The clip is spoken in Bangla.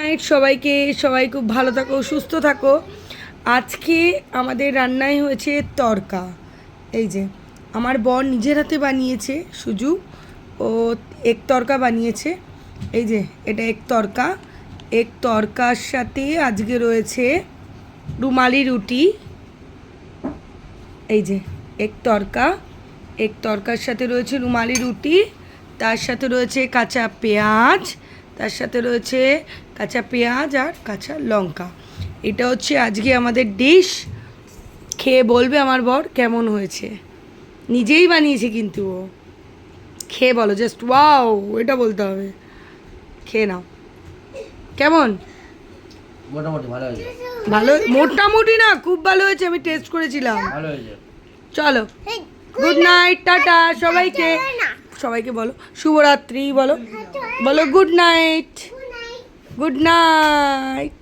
নাইট সবাইকে, সবাই খুব ভালো থাকো, সুস্থ থাকো। আজকে আমাদের রান্নায় হয়েছে তড়কা। এই যে আমার বর নিজের হাতে বানিয়েছে, সুজু ও এক তড়কা বানিয়েছে। এই যে এটা এক তড়কা। এক তড়কার সাথে আজকে রয়েছে রুমালি রুটি। এই যে এক তড়কা, এক তড়কার সাথে রয়েছে রুমালি রুটি, তার সাথে রয়েছে কাঁচা পেঁয়াজ, তার সাথে রয়েছে কাঁচা পেঁয়াজ আর কাঁচা লঙ্কা। এটা হচ্ছে আজকে আমাদের ডিশ। খেয়ে বলবে আমার বর কেমন হয়েছে। নিজেই বানিয়েছে কিন্তু ও। খেয়ে বলো জাস্ট ওয়াও, এটা বলতে হবে। খেয়ে নাও। কেমন? মোটামুটি ভালো হয়েছে। ভালো? মোটামুটি না, খুব ভালো হয়েছে, আমি টেস্ট করেছিলাম। ভালো হয়েছে। চলো, গুড নাইট, টাটা সবাইকে। সবাইকে বলো শুভরাত্রি, বলো বলো গুড নাইট, গুড নাইট।